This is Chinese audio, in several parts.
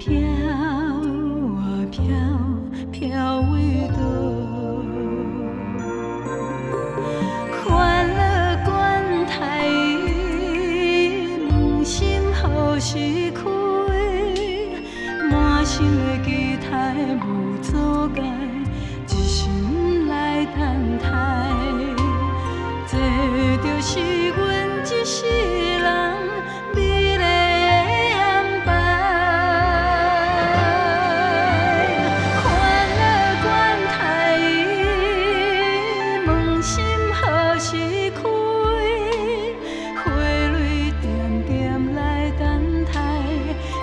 飘啊飘，飘为倒？欢乐馆台，问心何时开？满心的期待无阻碍，一心来等待。这就是阮一世人美丽的安排。欢乐馆台，问心何时开？花蕊点点来等待，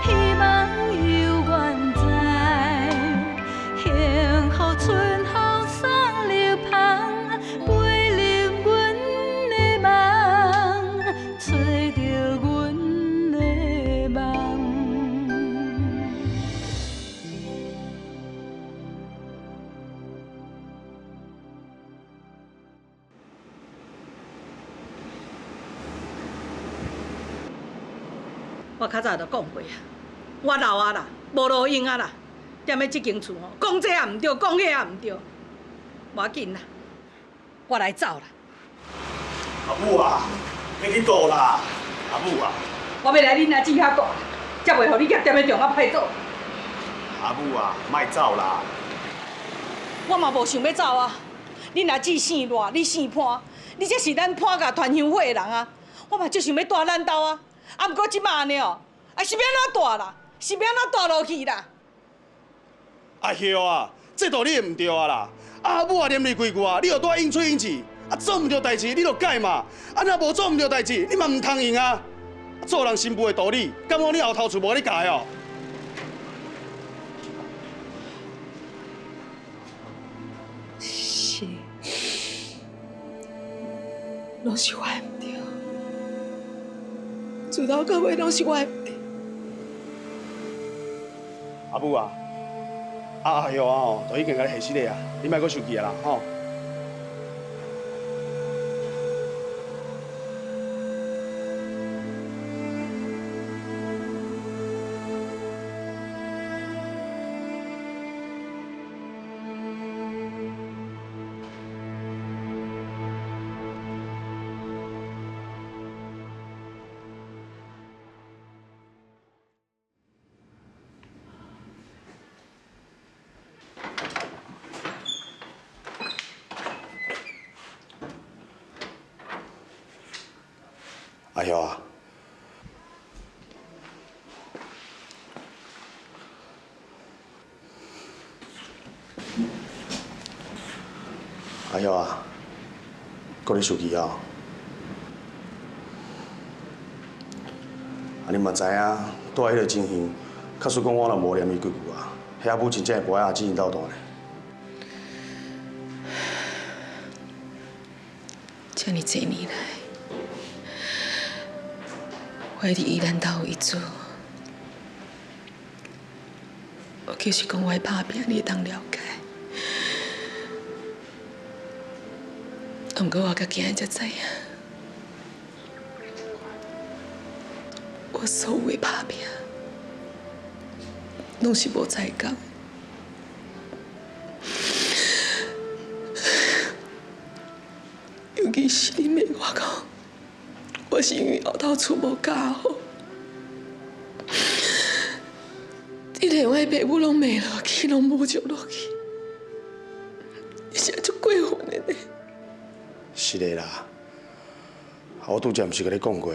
希望有缘在，幸福春风送入旁。陪入阮的梦，找着阮的梦。我较早就讲过啊，我老啊啦，无路用啊啦，踮咧即间厝吼，讲这也毋对，讲迄也毋对，无要紧啦，我来走啦。阿母啊，你去倒啦，阿母啊！我要来恁阿姊遐讲，才袂互你业踮咧中央歹做。阿母啊，莫走啦！我嘛无想要走啊，恁阿姊姓赖，你姓潘，你才是咱潘家团香火的人啊，我嘛就想要住咱兜啊。啊，毋过即摆安尼哦，啊是要安怎住啦？是要安怎住落去啦？阿兄啊，这道理唔对啊啦！阿母啊，念你几句啊，你就多应嘴应气，啊做唔对代志你就改嘛，啊若无做唔对代志，你嘛唔通用啊！做人心腹的道理，敢讲你后头厝无你教哦？是，拢是我的毋对，自头到尾拢是我的毋对。阿母啊，阿兄啊吼，都已经甲你下死咧啊，你莫阁生气啊啦吼。阿兄啊，阿兄啊，阁咧生气啊？啊，你嘛知影，住喺迄个情形，假使讲我若无念伊几句啊，遐母真正会陪阿姊斗大呢。这么多年来，我伫以咱兜为主，我就是讲我打拼，你会当了解。不过我到今日才知影，我所有的打拼，拢是无才讲。尤其是恁妹我讲，我是因为后头厝无教好，你连我的爸母拢骂落去，拢侮辱落去，你是足过分的呢。是的啦，我拄则毋是甲你讲过，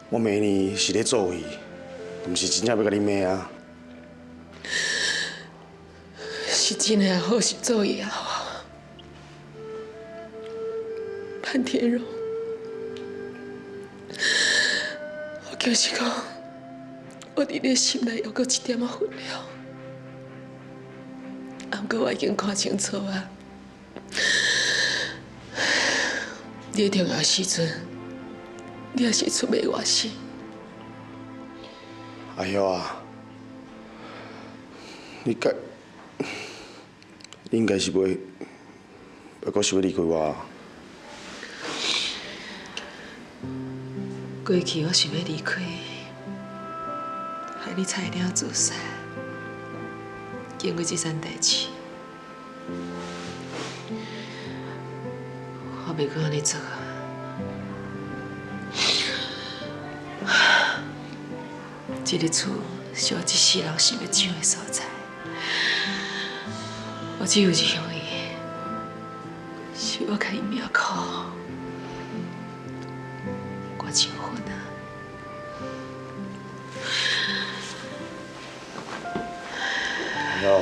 我明年是咧做戏，毋是真正要甲你骂啊。是真的也好，是做也好，潘天荣，我就是讲，我伫你心内犹阁一点仔分量，不过我已经看清楚啊。你重要时阵，你也是出卖我心。阿兄啊，你应该是袂阁想要离开我啊。过去我想要离开，害你差一点自杀。经过这件代志，我袂阁安尼做啊！这个厝是我一世人想要上的所在，我只有一样伊，是我甲伊命苦，我结婚啊！哟。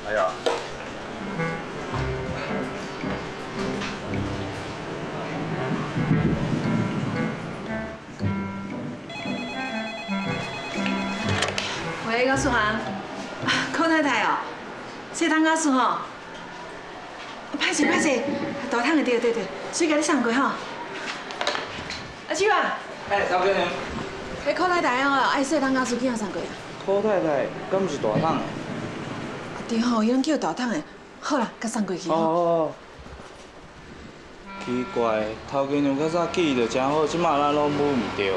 哎呀，喂，高素涵，寇太太哦，这汤高素吼，歹势歹势，大汤的对，水甲你送过吼。阿秋啊，哎，头家娘，迄寇太太哦，爱说汤高素去哪送过啊？寇太太，敢毋是大桶的？对吼，伊拢叫大汤的。好啦，甲送过去吼。哦。奇怪，头家娘较早记忆就真好，即马咱拢母唔对。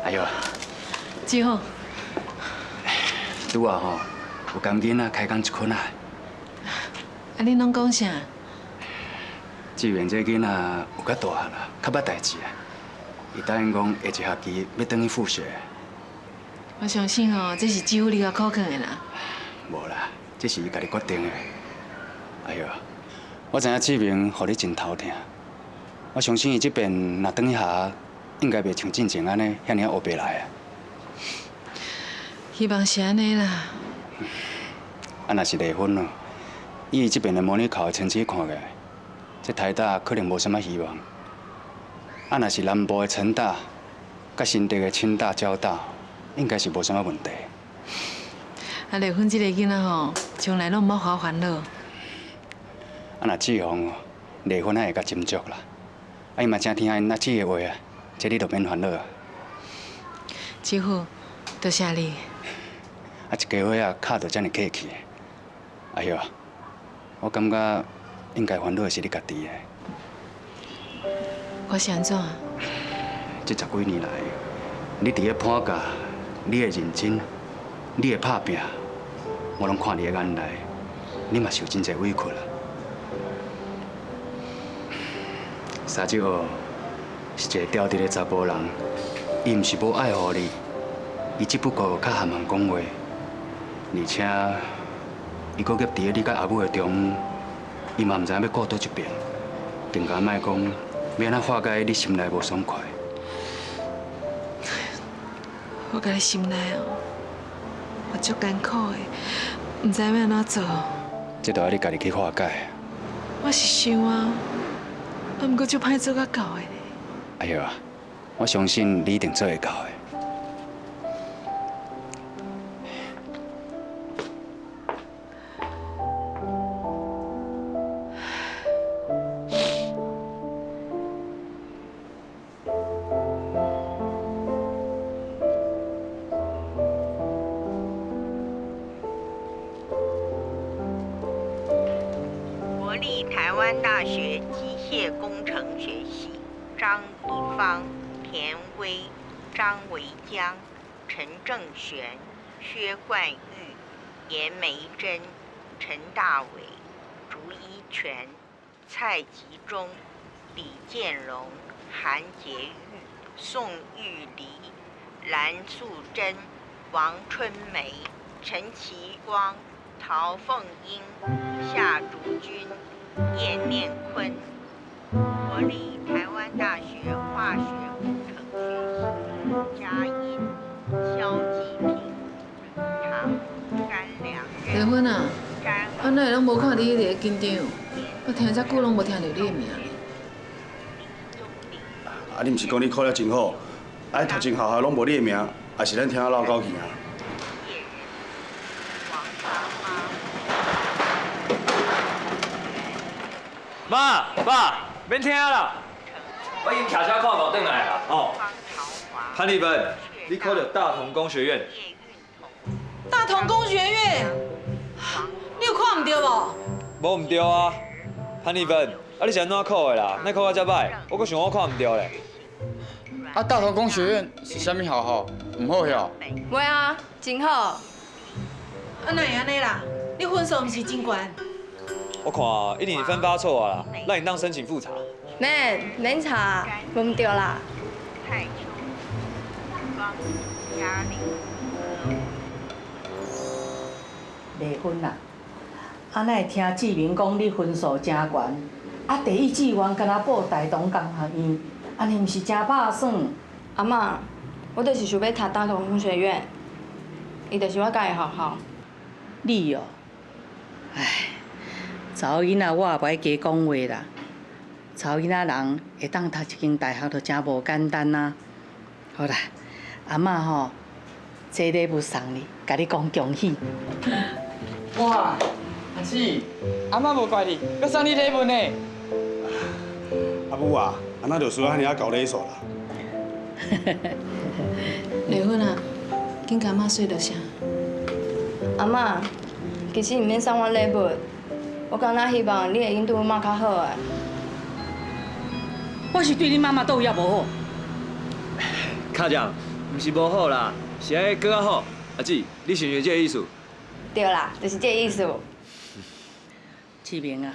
哎呦，志宏，拄啊吼，有工囡仔开工一困啊。啊，恁拢讲啥？志远这囡仔有较大啦，较捌代志啊。伊答应讲下一学期要转去复学。我相信哦，这是志虎你较苦劝的啦。无啦，这是伊家己决定的。哎呦，我知影志明互你真头疼，我相信伊这边若转去学，应该袂像进前安尼遐尔黑白来啊。希望是安尼啦。啊，若是离婚咯，以伊这边的模拟考的成绩看起来，这台大可能无啥物希望。啊，若是南部的成大，甲新竹的清大、交大，应该是无啥物问题。啊，离婚这个囡仔吼，将来拢毋好烦恼。啊，若志宏哦，离婚还会较斟酌啦。啊，伊嘛真听因阿姊的话啊，这你就免烦恼啊。志虎，多谢你。啊，一家伙啊，卡到遮尔客气。哎呦，我感觉应该烦恼的是你家己的。我是安怎？这10几年来，你伫咧判教，你的认真，你的拍拼，我拢看你的眼内，你嘛受真侪委屈啦。三姐哦，是一个刁直的查甫人，伊毋是无爱护你，伊只不过较含含讲话，而且伊搁夹伫咧你甲阿母的中，伊嘛毋知影要顾倒一边，更加莫讲要安怎化解你心内无爽快。我家己心内哦，我足艰苦的，毋知要安怎做。这都要你家己去化解。我是想啊，毋过就歹做甲到的呢。哎呦，我相信你一定做会到的。国立台湾大学机械工程学系张宜芳、田薇、张维江、陈正璇、薛冠玉、严梅珍、陈大伟、竹一全、蔡吉忠、李建荣、韩洁玉、宋玉梨、蓝素贞、王春梅、陈其光、陶凤英、夏竹君、叶念坤。国立台湾大学化学工程学系嘉音、萧继平、唐甘良丽芬啊，安那会拢无看你迄个紧张？我听遮久拢无听到你的名咧。啊，你毋是讲你考了真好，啊，读真好，拢无你的名，也是咱听啊闹交去啊。妈，免听啦，我已经徛车看无转来啦。哦，潘丽芬，你考到大同工学院。大同工学院，你有看唔对无？无唔对啊，潘丽芬，啊你是安怎考的啦？那考到遮歹，我阁想我看唔对咧。啊，大同工学院是啥物学校？唔好晓。袂啊，真好。啊，哪会安尼啦？你分数毋是真悬？我看一定是分发错啊啦，让你当申请复查。免查，无唔对啦。蔡秋、方嘉玲。丽芬啊，啊，咱会听志明讲你分数真悬，啊，第一志愿敢若报台东工学院，安尼毋是真拍算？阿嬷，我就是想要读大同工学院，伊就是我家己学校。你哦，唉，查某囡仔我也袂加讲话啦。查某囡仔人会当读一间大学，就真无简单啊。好啦，阿嬷吼，这礼物送你，甲你讲恭喜。哇，阿姊，阿妈无怪你，搁送你礼物呢。阿母啊，安那就需要遐尔高礼数啦。丽芬啊，紧甲阿妈说着声。阿嬷，其实毋免送我礼物，我敢若希望你会用对我妈较好诶。我是对你妈妈倒有无好？卡长，毋是无好啦，是爱搁较好。阿姊，你想是这个意思？对啦，就是这意思。志明啊，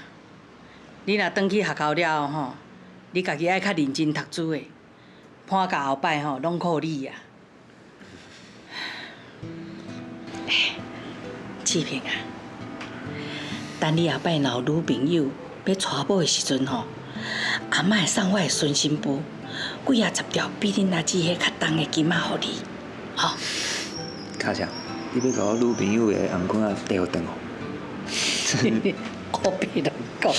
你若转去学校了后吼，你家己爱较认真读书的，判假后摆吼拢靠你啊。志明啊，等你后摆若有女朋友要娶某的时阵吼，阿嬷会送我的顺心簿，几啊十条比恁阿姊迄较重的金仔互你，吼。卡长，你要甲我女朋友的红款啊调转哦。我别乱讲。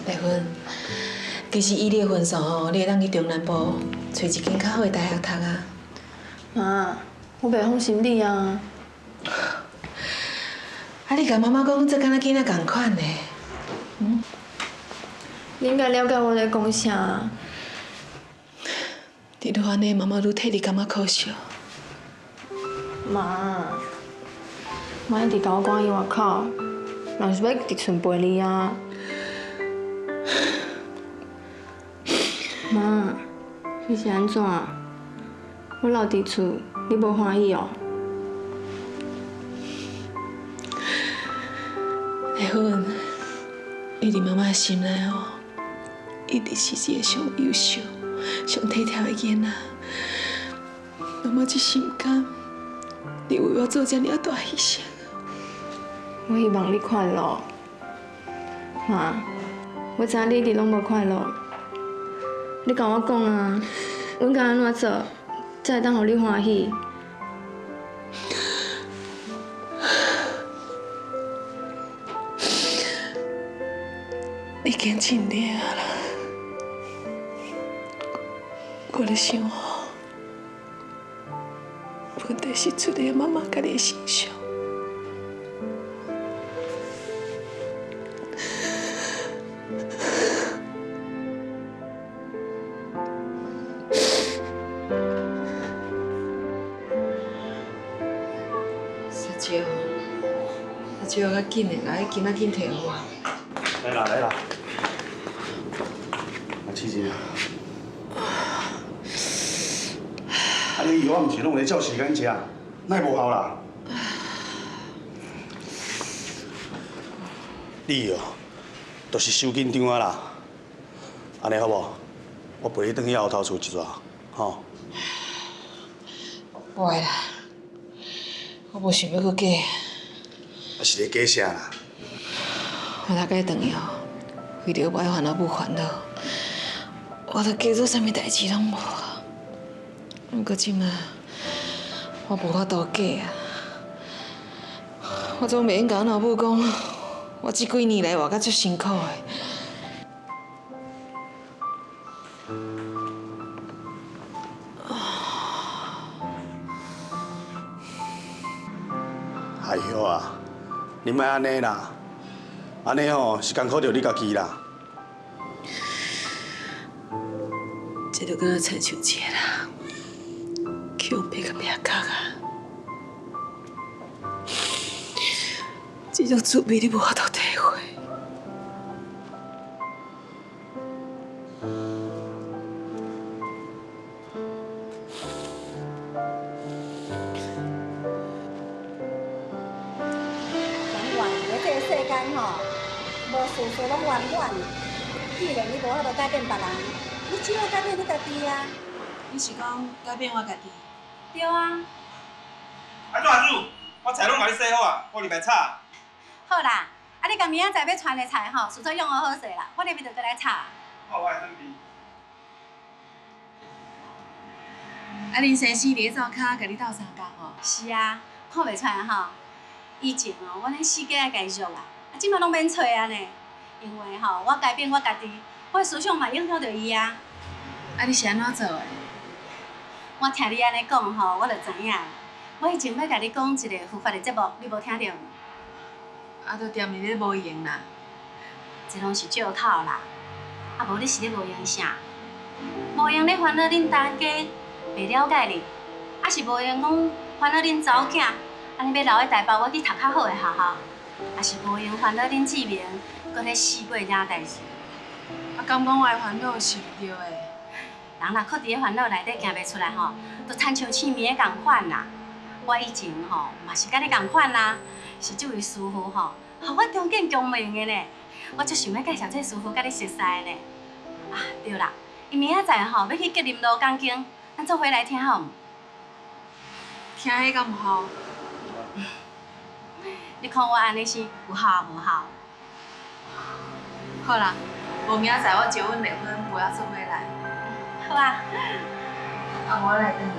丽芬，其实以你的分数吼，你会当去中南部找一间较好的大学读啊。妈，我袂放心你啊。啊，你甲妈妈讲，这敢若囡仔共款呢？你应该了解我在讲啥。你愈安尼，妈妈愈替你感觉可惜。妈，妈一直甲我赶去外口，嘛是要伫厝陪你啊。妈，你是安怎？我留伫厝，你无欢喜哦？丽芬，你伫妈妈心内哦，一直是一个上优秀、上体贴的囡仔。妈妈真心甘，你为我做这么大牺牲。我希望你快乐。妈，我知影你一直拢无快乐。你甲我讲啊，阮该安怎做，才会当互你欢喜？你经尽力啊啦，我咧想吼，问题是出在妈妈家己的身上。阿舅，较紧的，来，今仔紧摕互我。来啦来啦，阿七姐，尼药我毋是拢会照时间食，哪会无效啦？你哦，都是收紧张啊啦。安尼好无？我陪你转去后头厝一撮，吼。不会啦，我无想要搁假。啊是咧假啥啦？我大概转去吼，为着我爱烦恼不烦恼，我都假做啥物代志拢无。不过即马我无法度假啊，我总袂用甲我老母讲，我这几年来活甲足辛苦的。哎呦啊，你莫安尼啦，安尼吼是艰苦着你家己啦。这就敢若亲像一个啦，强迫甲拼角啊！这种滋味你无法度体会。事事拢圆满。既然你无法度改变别人，你只好改变你家己啊！你是讲改变我家己？对啊。阿祖阿祖，我菜拢甲你洗好啊，我入来炒。好啦，啊你甲明仔载要传的菜吼，事做用好好势啦，我入面就过来炒。好，我来准备。啊，恁先生伫咧灶骹甲你斗相共吼？是啊，看袂出来吼。以前哦，阮迄四界爱继续啦，啊，即马拢免找啊呢。因为吼，我改变我家己，我的思想嘛影响着伊啊。啊，你是安怎做的？我听你安尼讲吼，我就知影。我以前要甲你讲一个佛法的节目，你无听着？啊，都踮伫咧无用啦。这拢是借口啦。啊，无你是咧无用啥？无用咧烦恼恁大家袂了解你，啊是无用讲烦恼恁查某囝，安尼要留喺台北我去读较好的学校，啊是无用烦恼恁志明，搁咧死过领代志。啊，敢讲我的烦恼是毋对的？人若搁伫咧烦恼内底行袂出来吼，都亲像痴迷的共款啦。我以前吼嘛是甲你共款啦，是这位师傅吼，互我中见强明的呢。我足想要介绍这师傅甲你熟悉的呢。啊，对啦，伊明仔载吼要去吉林路钢筋，咱做伙来听好毋？听迄敢唔好？你看我安尼是有效无效？好啦，无明仔载我结婚离婚，不要做伙来。好啊。啊，我来等你，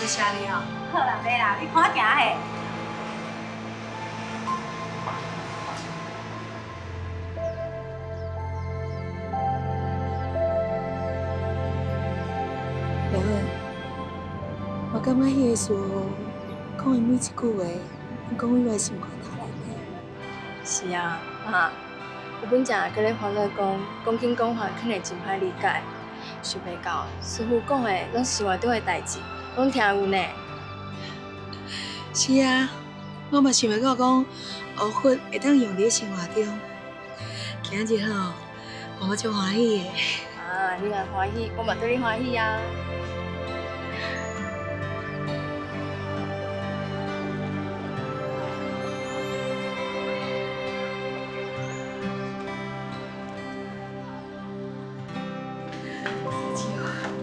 要谢你哦。好啦，袂啦，你看我行嘿。刘恩，我感觉迄个师傅讲的每一句话，讲伊我心肝头内底。是啊，妈，有本正跟你烦恼讲经讲法肯定真歹理解，想袂到师傅讲的拢是活中的代志，拢听有呢。是啊，我嘛想袂到讲学佛会当用伫生活中。今日吼，我足欢喜的。啊，你若欢喜，我嘛对你欢喜啊。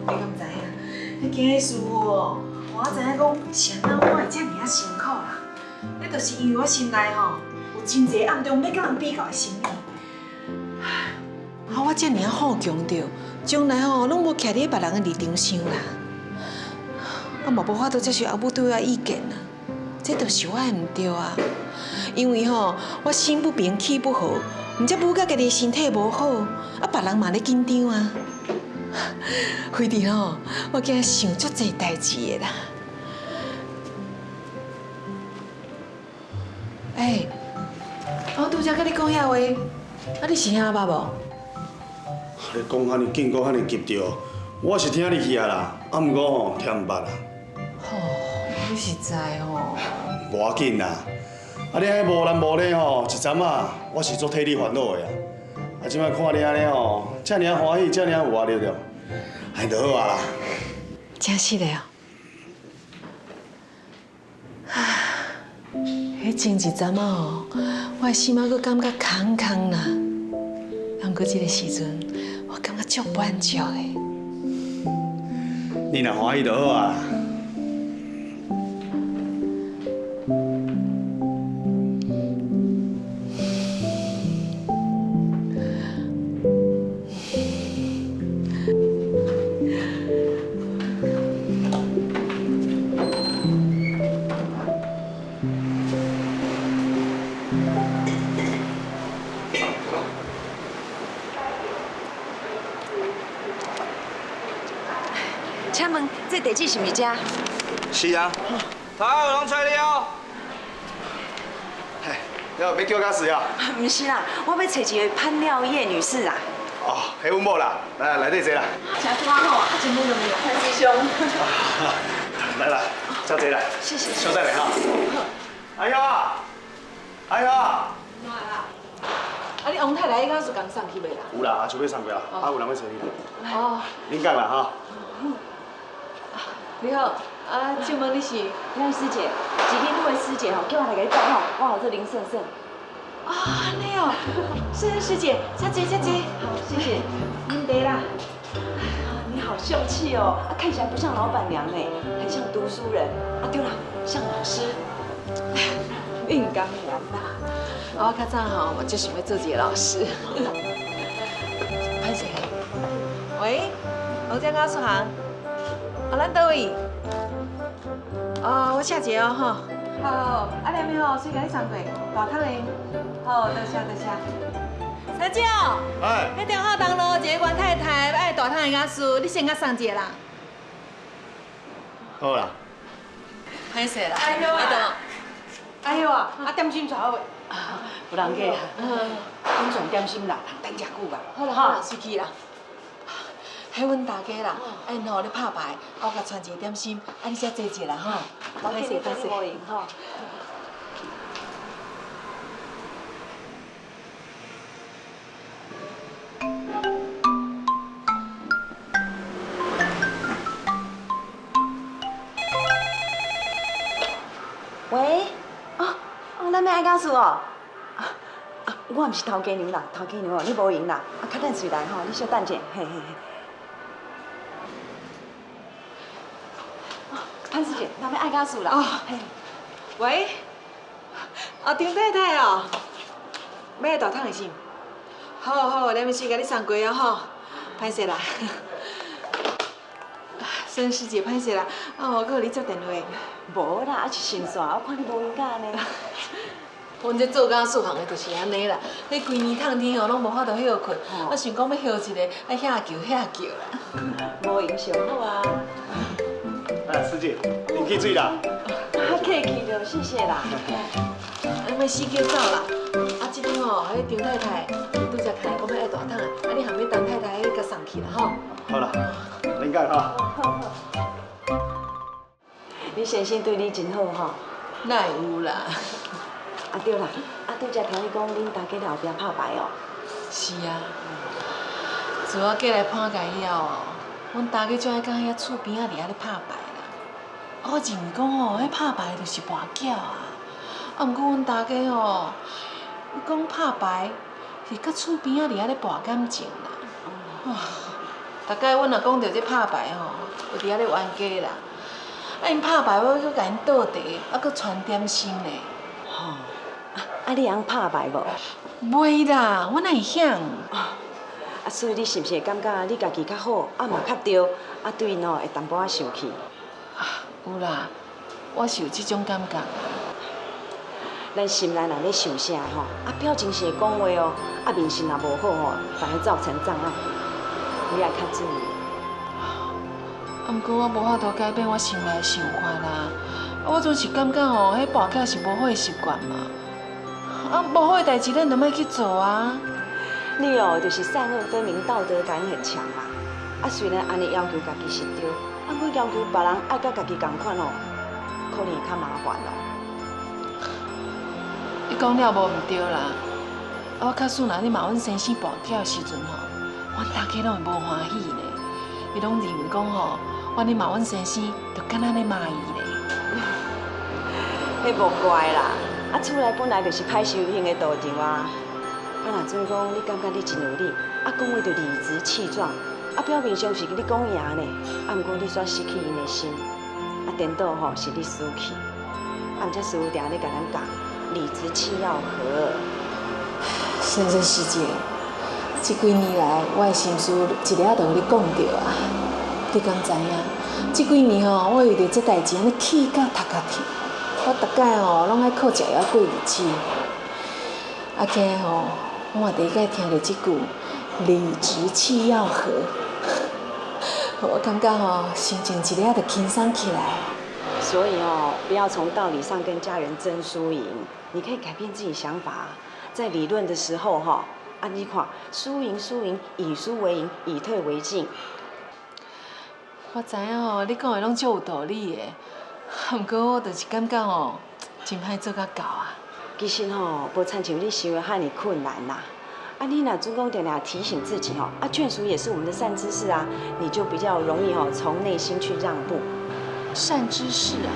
你敢知影？你今日师傅哦，我知影讲是安怎我会遮尔啊辛苦啦。迄就是因为我心内吼有真侪暗中要甲人比较的心理。啊，我遮尔啊好强着，将来吼拢无徛伫别人的立场想啦。我嘛无法度接受阿母对我的意见啦，这就是我的毋对啊。因为吼我心不平气不和，毋则母甲家己身体无好，啊别人嘛咧紧张啊。非得吼，我惊想足侪代志的啦。哎，我拄则甲你讲遐话，啊你是听捌无？你讲遐尼紧，讲遐尼急着，我是听入去啊啦，啊毋过吼听毋捌啦。吼，你是知吼？无要紧啦，啊你遐无男无女吼，一阵仔我是足替你烦恼的啊。啊即摆看你安尼吼，遮尔啊欢喜，遮尔啊有活力着，安就好啊啦。真是的哦。前一阵哦，我的心啊，佫感觉空空啦。不过这个时阵，我感觉足满足的。你若欢喜就好啊。请问这地址是毋是遮？是啊。他有人找你哦。嘿，要叫假死啊？毋是啦，我要找一个潘廖叶女士啦。哦，迄阮某啦，来内底坐啦。请我吼，真不容易，潘师兄。来，坐坐来。谢谢。小等下哈。阿雄啊，阿雄啊。啊，你王太太迄个是刚送去袂啦？有啦，就要送过啦，有人要找你啦。哦。恁讲啦哈。你好，请问你是廖师姐，几天那位师姐吼，叫我来给你带吼，我好这林胜胜。啊，安尼哦，胜胜师姐，佳姐，好，谢谢。您得啦。你好秀气哦，看起来不像老板娘呢，很像读书人。对了，像老师。应当然啦。我较早吼，我就想要做一个老师。歹势。喂，王家高书行。咱倒位？我下节哦，吼。好，两面吼，先甲你送过，大汤的。好，多谢。小姐，哎，迄中华东路一个袁太太爱大汤的雅书，你先甲送一个啦。好啦。歹势啦。哎呦啊，点心带好未？有人过啊。阮上点心啦，等遮久啊。好啦，随去啦。迄阮大家啦，因吼咧拍牌，我甲传一个点心，你才坐一啦吼。歹势。吼。喂，咱要爱告诉哦。我毋是头家娘啦，头家娘哦，你无闲啦，较等随来吼，你小等者，嘿。潘师姐，咱要爱告诉啦。嘿。喂，张太太哦，要来大汤的是？好，两面先甲你送过啊吼，歹势啦。孙师姐，歹势啦，我搁互你接电话。无啦，是先线，我看你无闲甲安尼。阮这做家事行的就是安尼啦，你规年烫天哦，拢无法度休困。我想讲要休一个，爱遐叫啦。无影响好啊。师姐，您去水啦。客气着，谢谢啦。要死叫走啦。这边吼，迄张太太拄则开讲要爱大汤的，你含要陈太太甲送去啦吼。好啦，恁讲哈。好。你先生对你真好吼。哪会有啦？对啦，拄则听你讲恁大家后壁拍牌哦。是啊。自我过来潘家以后哦，阮大家就爱甲遐厝边仔伫遐咧拍牌啦。我认为讲吼，迄拍牌就是跋筊啊。毋过阮大家吼，讲拍牌是甲厝边仔伫遐咧跋感情啦。大概阮若讲到这拍牌吼，就伫遐咧冤家啦。因拍牌我搁甲因倒茶，搁传点心呢。吼，你会晓拍牌无？袂啦，我哪会晓？所以你是毋是会感觉你家己较好，嘛较对，对因会淡薄仔生气？有啦，我是有这种感觉。咱心内若咧想啥吼，表情是会讲话哦，面神若无好吼，反而造成障碍。你爱较注意。毋过我无法度改变我心内的想法啦，我总是感觉吼，迄跋筊是无好的习惯嘛。无好的代志咱就莫去做啊。你哦，就是善恶分明，道德感很强嘛。虽然安尼要求家己是对，我要求别人爱甲家己同款哦，可能会较麻烦哦。你讲了无毋对啦，我假使若你骂阮先生跋筊的时阵吼，阮大家拢会无欢喜呢。伊拢认为讲吼，我咧骂阮先生，就敢若咧骂伊咧。迄无怪啦，啊，厝内本来就是歹收行的道场啊。啊，若准讲你感觉你真有理，啊，讲话就理直气壮，啊，表面上是你讲赢呢，啊，毋过你煞失去因的心，啊，颠倒吼是你输去，啊，毋则师傅定咧甲咱讲，理直气要和。先生师姐，这几年来我的心事一个都有你讲着啊，你敢知影？这几年吼，我为着这代志安尼气到头壳痛，我逐摆吼拢爱靠食药过日子，啊，起来吼。我嘛第一摆听到这句“理直气要和”，我感觉吼心情一下就轻松起来。所以哦，不要从道理上跟家人争输赢，你可以改变自己想法。在理论的时候哈，啊，你看输赢，以输为赢，以退为进。我知影吼，你讲的拢足有道理的，不过我就是感觉吼，真歹做甲到啊。其实吼，无参像你想的遐尼困难啦。啊，你若准讲定定提醒自己吼，啊，劝书也是我们的善知识啊，你就比较容易吼从内心去让步。善知识啊，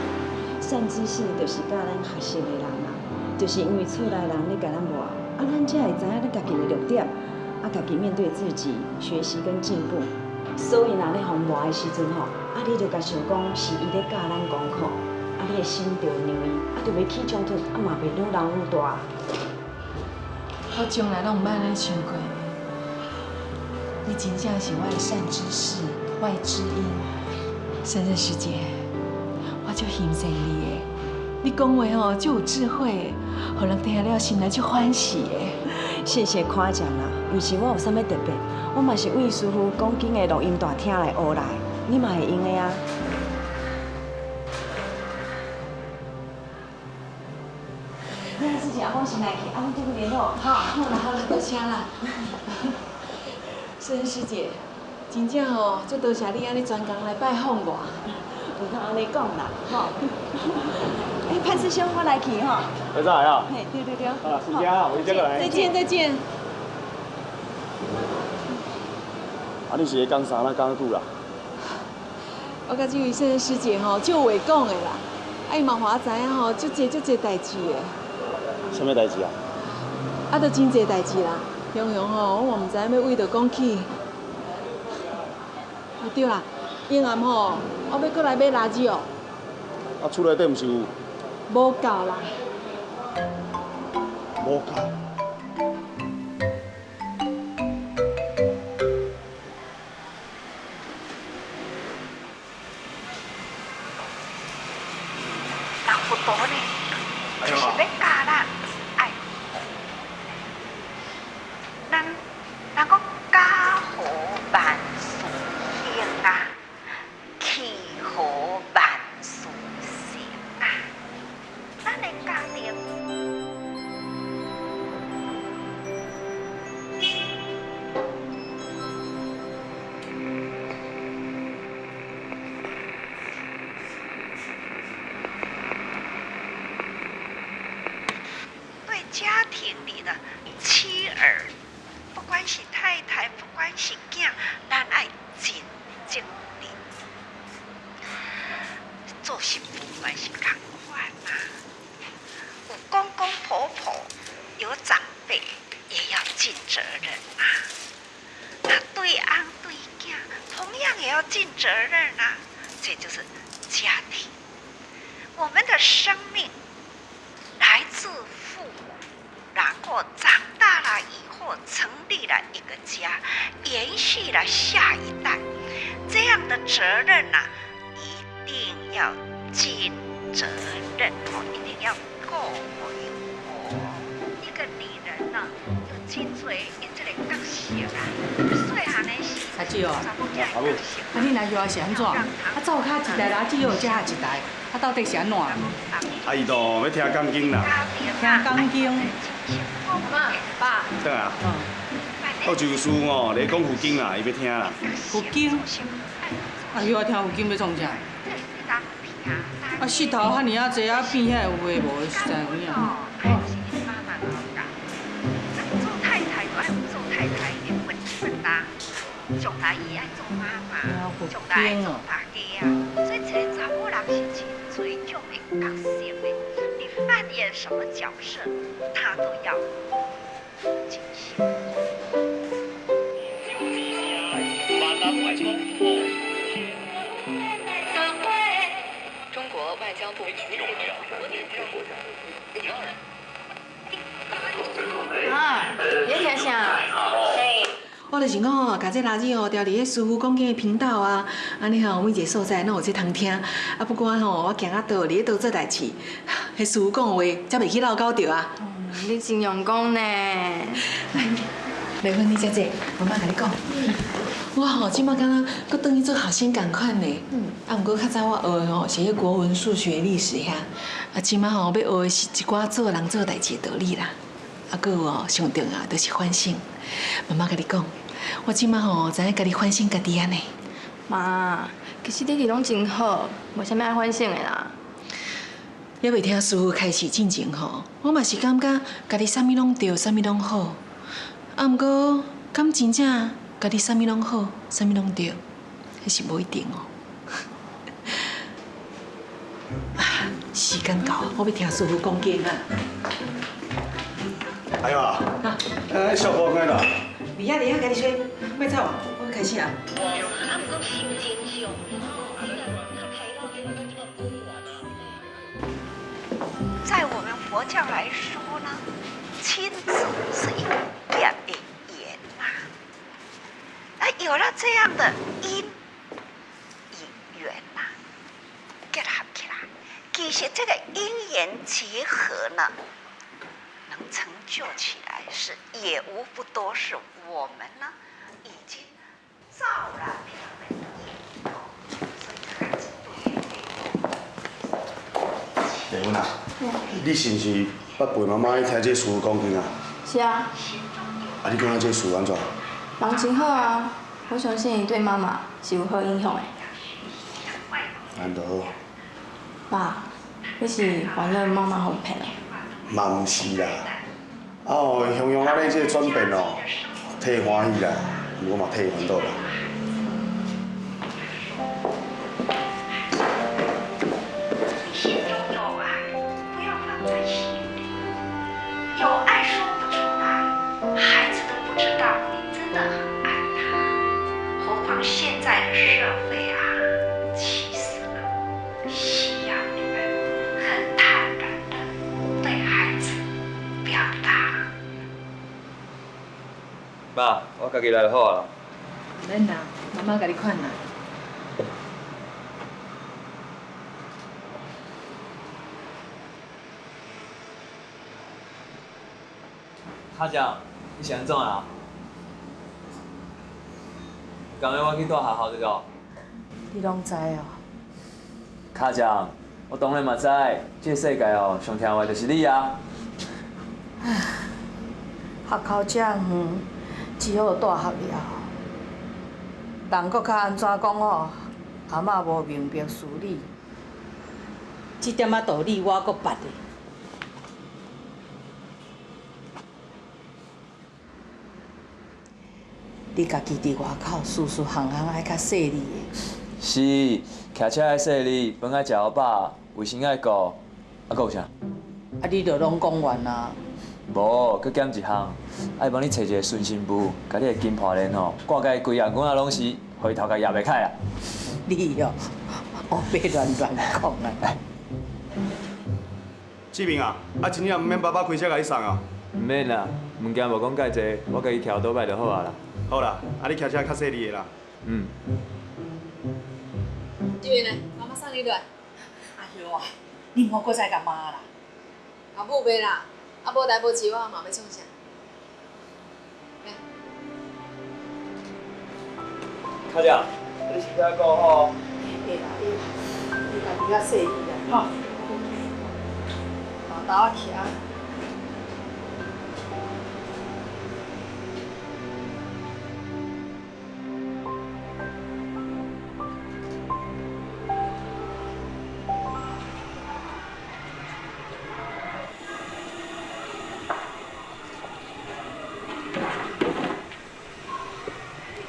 善知识就是教咱学习的人啊，就是因为厝内人咧甲咱磨，啊，咱才会知影咱家己的弱点，啊，家己面对自己，学习跟进步。所以若咧互磨的时阵吼，啊，你就甲想讲是伊咧教咱功课。啊，你的心就让伊，啊，就袂起冲突，啊嘛袂愈闹愈大。我从来拢毋捌安尼想过，你真正是我的善知识，我的知音。珊珊师姐，我足欣赏你的，你讲话吼足有智慧，互人听了心内足欢喜的。谢谢夸奖啦，尤其我有啥物特别，我嘛是为师傅讲经的录音大厅来学来，你嘛会用的啊。阿公先来去，阿公再去联络。好了，多谢啦。珊珊师姐，真正哦，足多谢你安尼专工来拜访我。唔通安尼讲啦，吼。潘师兄，我来去吼。来这来啊？嘿，对。啊，时间啊，我接过来。再见。啊，你是咧讲啥？讲久啦？我甲这位珊珊师姐吼，足有话讲的啦。啊，伊嘛互我知影吼，足侪代志的。什么代志啊？啊，都真侪代志啦，常常吼，我嘛毋知影要为着讲起。啊对啦，永暗吼，我要过来买垃圾哦。啊，厝内底毋是有？无够啦。无够。人不多呢，就是要教咱。咱讲家和万事兴啊，气和万事成啊。咱的家庭，对家庭里的妻儿。不管是太太，不管是囝，咱爱尽责任。做媳妇嘛是同款嘛，有公公婆婆，有长辈，也要尽责任啊。那对翁对囝，同样也要尽责任啊。这就是家庭。我们的生命来自父母，然后长大了以后成立了一个家，延续了下一代，这样的责任呐，一定要尽责任哦，一定要够哦。一个女人呢，有真多因这个角色啊，细汉的时候，阿姊哦，啊你来学是安怎？啊灶骹一台垃圾又加一台，啊到底是安怎？阿姨都要听讲经啦。听讲经。妈，爸。对啊。还有就是哦，你讲佛经啊，伊要听啦。佛经？啊，又要听佛经要创啥？啊，四头遐尔啊济啊，变遐有话无？实在有影。做太太就爱做太太的本分啦，将来伊爱做妈妈，将来爱做大家啊。所以一个查某人是真侪种的角色的，你扮演什么角色，他都要尽心。中国外交部。啊，你在听啥？我就是讲哦，甲这垃圾哦调伫迄师傅讲经的频道啊，安尼吼每一个所在拢有这通听。啊，不过吼，我行啊倒，伫咧倒做代志，迄师傅讲话才袂去闹搞着啊。你真用功呢。丽芬，你姐姐，妈妈甲你讲，我吼即摆敢若搁转去做学生共款呢。啊，毋过较早我学的吼是迄国文、数学、历史遐，啊，即摆吼要学的是一寡做人做代志的道理啦。啊，搁有哦，上重要就是反省。妈妈甲你讲，我即摆吼知影家己反省家己安尼。妈，其实你哋拢真好，无啥物爱反省的啦。还未听师傅开始进前吼，我嘛是感觉家己啥物拢对，啥物拢好。啊，毋过敢真正家己啥物拢好，啥物拢对，迄是无一定哦。啊，时间到，我要听师傅讲经啊。哎呦啊！哎，小波开啦。离遐，家己吹，别走，我开始啊。在我们佛教来说呢，亲子是一个点的缘呐。那有了这样的因缘呐，结合起来，其实这个因缘结合呢，能成就起来是也无不多是我们呢已经造了这样的因，所以这个丽芬啊，你是不是捌陪妈妈去听这师傅讲经啊？是啊。啊，你感觉这师傅安怎？人真好啊，我相信伊对妈妈是有好影响的。安就好。爸，你是烦恼妈妈互骗啊？嘛毋是啦，啊哦，雄雄安尼这个转变哦，替欢喜啦，毋过嘛替烦恼啦。心中有爱，不要放在心里。有爱说不出来，孩子都不知道你真的很爱他。何况现在的社会啊，气死了，需要你们很坦然的对孩子表达。妈，我家己来就好啊。免啦，妈妈甲你看啦。卡酱，你是安怎啊？刚日我去住学校这个。你拢知哦。卡酱，我当然嘛知，这个世界哦，上听话就是你啊。学校遮远，只好大学了。人搁较安怎讲哦？阿嬷无明白事理。这点仔道理我搁捌的。你家己伫外口，事事项项爱较细腻的。是，骑车爱细腻，饭爱食好饱，卫生爱顾，啊，搁有啥？啊，你着拢讲完啊。无，搁减一项，爱帮你找一个顺心妇，甲你的金破链吼，挂甲伊规项管啊拢是，回头甲压袂开啊。你哦，哦，别乱讲啊！志明啊，啊，真正毋免爸爸开车甲你送啊。毋免啦，物件无讲介济，我家己徛倒摆就好啊啦。好啦，啊，你骑车较细腻的啦。嗯。这边呢，妈妈送你来。哎呦啊，你莫搁再甲妈啦。阿母袂啦，啊无代无志我嘛要创啥？卡姐，你身体顾好。会啦，你家己较细腻啦，吼。豆豆徛。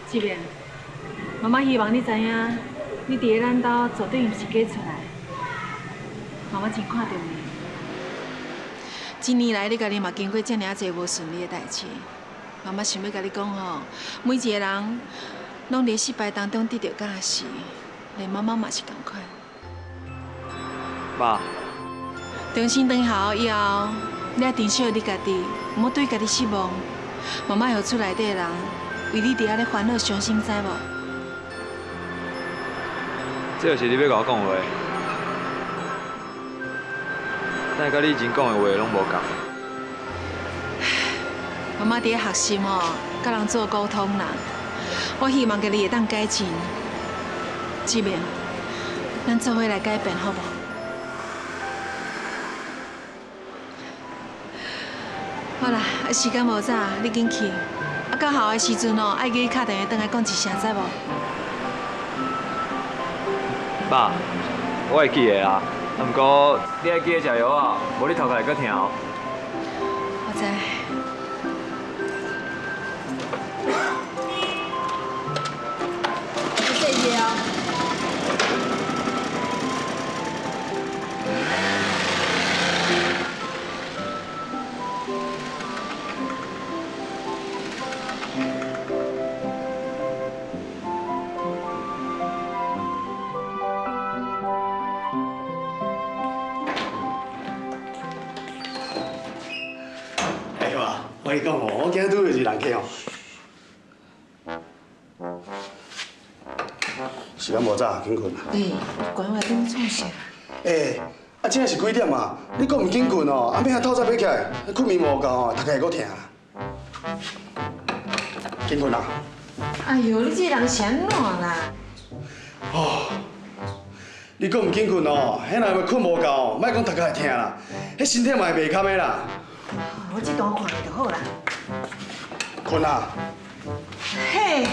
这边，妈妈希望你知影，你伫咧咱家绝对毋是假出来。妈妈真看重你。一年来你家己嘛经过遮尔侪无顺利的代志，妈妈想要甲你讲吼，每一个人拢伫失败当中得到教训，连妈妈嘛是同款。爸，重新转校以后，你要珍惜你家己，唔好对家己失望。妈妈会厝内底的人为你伫遐咧烦恼伤心，知无？这就是你要甲我讲的话。但甲你以前讲的话拢无共。妈妈伫咧学习吼，甲人做沟通啦。我希望家己会当改进。志明，咱做伙来改变，好无？好啦，时间无早，你紧去。到校的时阵哦，爱记你打电话转来讲一声，知无？爸，我会记的啦。不过你爱记得食药啊，无你头壳会阁疼哦。我知。谢谢哦。我跟你讲哦，我今日拄着一人客哦，时间无早，紧困啊。关我顶创啥？啊，今仔是几点啊？你搁唔紧困哦？啊，免啊透早要起来，困眠无够哦，头壳会搁疼。紧困啊！哎呦，你这人是安怎啦？哦，你搁唔紧困哦？迄若要困无够哦，莫讲头壳会疼啦，迄身体嘛会袂堪的啦。我这段看下就好啦。困啊！嘿，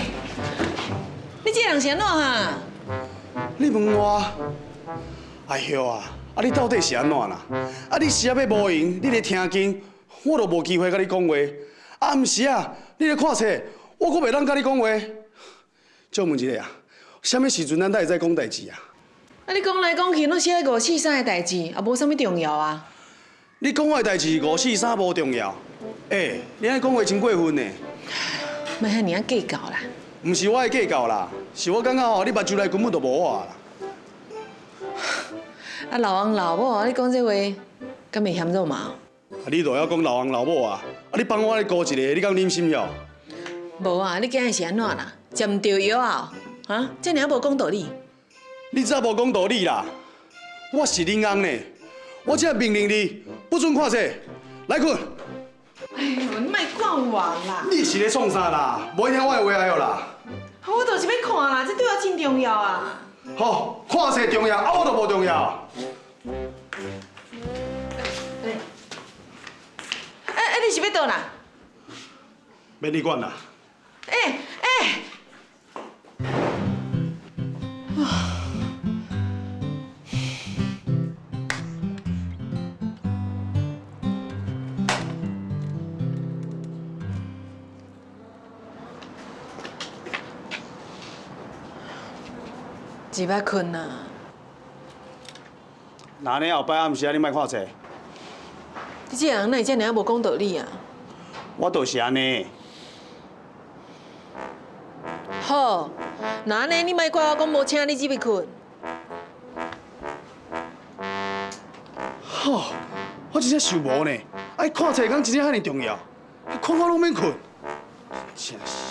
你这人是安怎哈？你问我，哎呦啊！啊，你到底是安怎啦？啊，你时啊要无闲，你咧听经，我都无机会甲你讲话。啊，毋是啊，你咧看册，我阁袂当甲你讲话。借问一下啊，什么时阵咱才会使讲代志啊？啊，你讲来讲去，拢是迄543的代志，也无啥物重要啊。你讲我的代志543无重要。你安尼讲话真过分呢。莫遐尔计较啦。毋是我的计较啦，是我感觉吼，你目睭内根本就无我啦。啊，老王老母，你讲这话，敢袂嫌肉麻？你若要讲老王老母啊，你帮我咧顾一个，你敢忍心了？无啊，你今日是安怎啦？食唔着药啊？啊，这尔无讲道理。你咋无讲道理啦？我是恁翁呢，我只命令你不准看册，来困。哎呦，你莫管我啦！你是咧创啥啦？无听我的话了啦。我就是要看啦，这对我真重要啊。好，看册重要，啊我都无重要。你是要倒啦？免你管啦。一摆困啊！那安尼后摆暗时啊，你莫看册。你这人哪会这尔无讲道理啊？我就是安尼。好，那安尼你莫怪我讲无请你入去困。好，我真正受无呢。爱看册讲真正遐尼重要，看我拢免困。真是。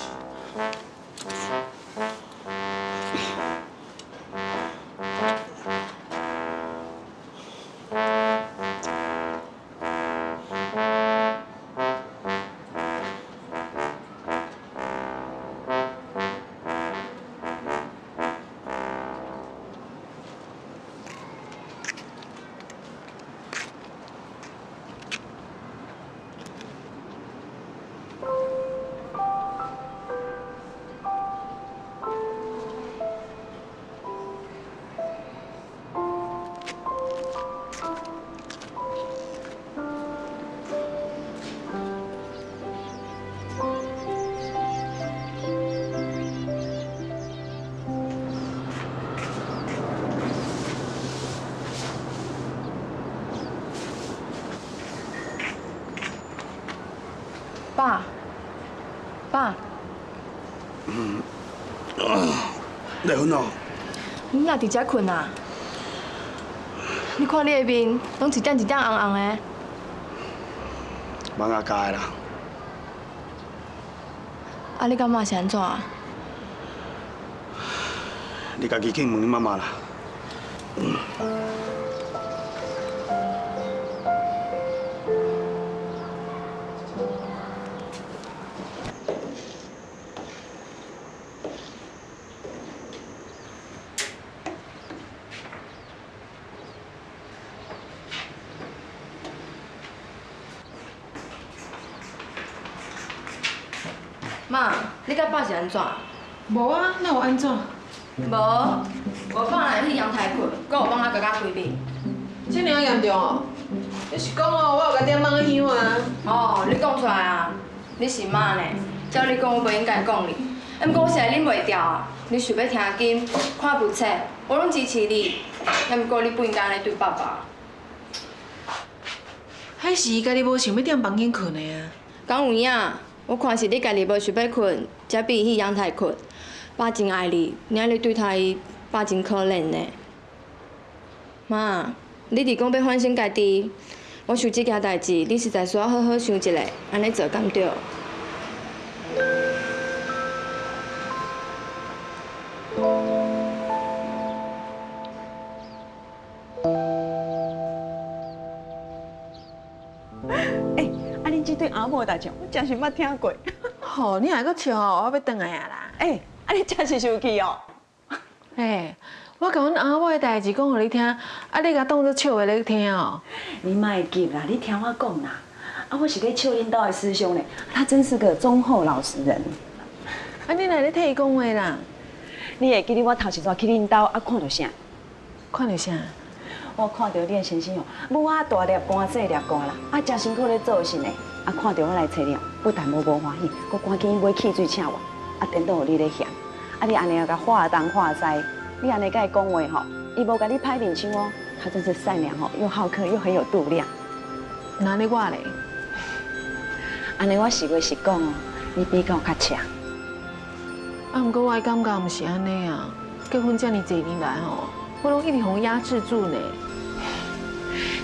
爸，爸，丽芬哦，你哪伫遮困啊？你看你的面，拢一点一点红红的。忙啊家的啦。啊，你感觉是安怎？你家己去问你妈妈啦。妈，你甲爸是安怎？无啊，那有安怎？无，我爸若去阳台困，阁有帮我加规面。这尔严重哦？你是讲哦，我有甲点蚊香啊？哦，你讲出来啊！你是妈呢，照你讲，我袂应该讲你。毋过我实在忍袂掉啊！你想要听经、看部册，我拢支持你。毋过你不应该安尼对爸爸。迄是伊家己无想要踮房间困的啊。敢有影？我看是你家己无想要困，才逼伊去阳台困。爸真爱你，你安尼对待伊，爸真可怜呢。妈，你伫讲要反省家己，我想这件代志，你实在需要好好想一下，安尼做敢对？啊，恁这对阿嬷代志，我真是捌听过。吼，你还阁笑哦，我要转来啊啦。啊，你真是生气哦？我甲阮阿嬷的代志讲互你听，啊，你甲当作笑话咧听哦。你莫急啦，你听我讲啦。啊，我是咧笑恁兜的师兄咧，他真是个忠厚老实人。啊，你哪咧替伊讲话啦？你会记得我头一阵去恁兜啊，看到啥？看到啥？我看到你的先生哦，母啊大粒汗细粒汗啦，啊，真辛苦咧做事呢。啊，看到我来找你，不但无欢喜，佫赶紧买汽水请我，啊，颠倒互你咧嫌。啊，你安尼又甲化东化西，你安尼甲伊讲话吼，伊无甲你拍面枪哦，他真是善良哦，又好客又很有度量。那你我咧？安尼我实话实讲哦，你比较较强。啊，毋过我的感觉毋是安尼啊，结婚遮尔济年来吼，我拢一直互压制住呢。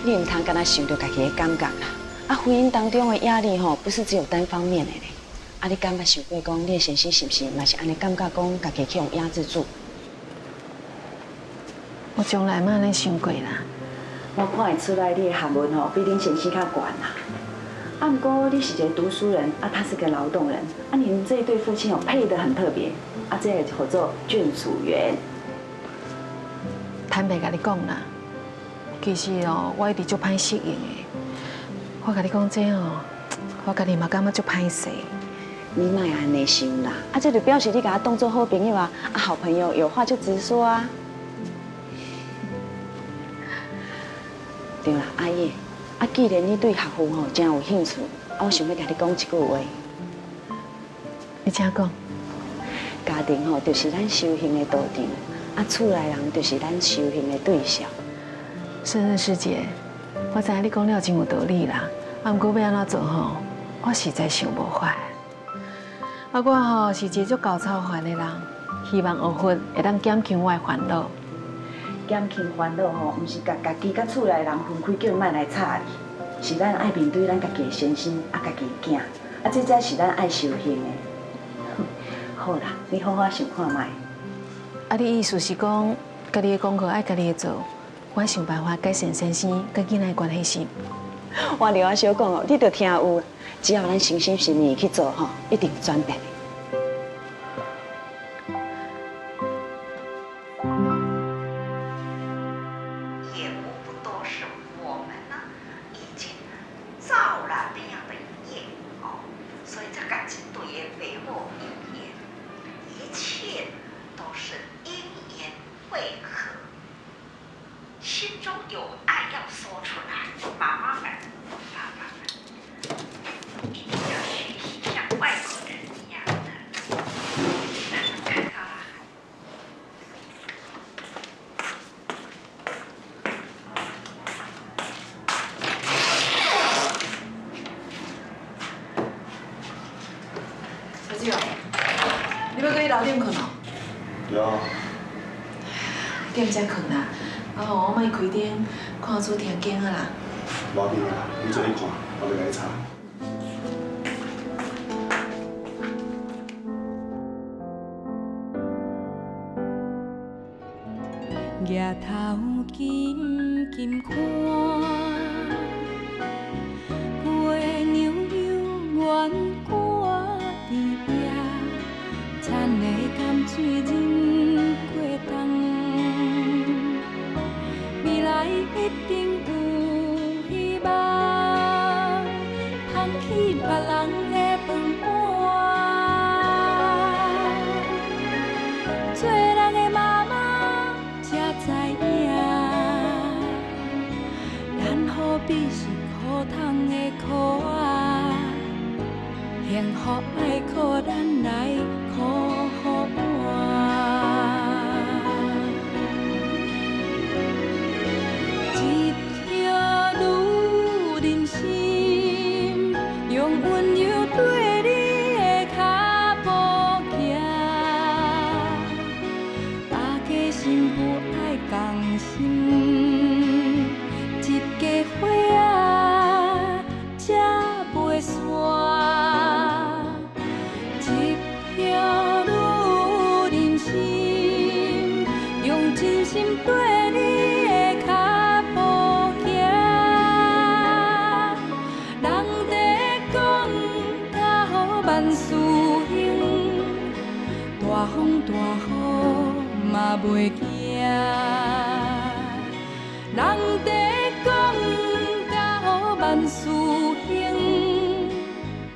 你唔通干那想着家己的感觉啦。啊，婚姻当中的压力吼，不是只有单方面的咧。啊，你敢捌想过讲，你的先生是不是嘛是安尼感觉讲，家己去用压制住？我从来冇安尼想过啦。我看会出来，你的学问吼比恁先生较悬啦。啊，不过你是一个读书人，啊，他是个劳动人，啊，你们这一对夫妻哦配得很特别，啊，这个叫做眷属缘。坦白甲你讲啦，其实哦，我一直足歹适应的。我甲你讲这哦，我家己嘛感觉足歹势。你莫安尼想啦，啊，这就表示你甲他当做好朋友啊，啊，好朋友有话就直说啊。对啦，阿姨，啊，既然你对学问吼真有兴趣，啊，我想要甲你讲一句话。你请讲。家庭吼就是咱修行的道场，啊，厝内人就是咱修行的对象。顺顺师姐，我知影你讲了真有道理啦，啊，不过要安怎做吼，我实在想无法。啊，我吼是一个足高超凡的人，希望学佛会当减轻我的烦恼。减轻烦恼吼，毋是甲家己甲厝内人分开叫莫来吵你，是咱爱面对咱家己的先生，啊，家己的囝，啊，这才是咱爱修行的。好啦，你好好想看卖。啊，你意思是讲，家己的功课爱家己做，我想办法改善先生跟囡仔的关系是？我另外小讲哦，你着听有，只要咱诚心诚意去做吼，一定有转变。也不多时，我们呢已经造了那样的业哦，所以这感情度也微弱一点，一切都是因缘汇合，心中有爱要说出来，妈妈们、爸爸们一定要学习像外国人一样的，看到了。你楼顶困哦？对啊。踮遮困啦，我莫开灯，看厝听经啊啦。无要紧啦，你做你看，我来来查。额头金金看，月悠悠远歌伫遐，田的甘水饮过冬，未来一定有希望，捧起别人的饭碗，做人的妈妈才知影，咱何必是苦痛的苦仔，幸福爱靠咱来苦互换。一条女人心，用温柔对你的脚步行，大家新妇爱同心，一家伙仔才袂散。一条女人心，用真心对你的脚步行。人在讲较好万事兴，大风大雨嘛袂惊。人在讲较好万事兴，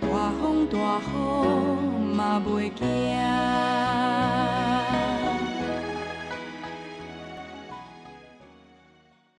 大风大雨嘛袂惊。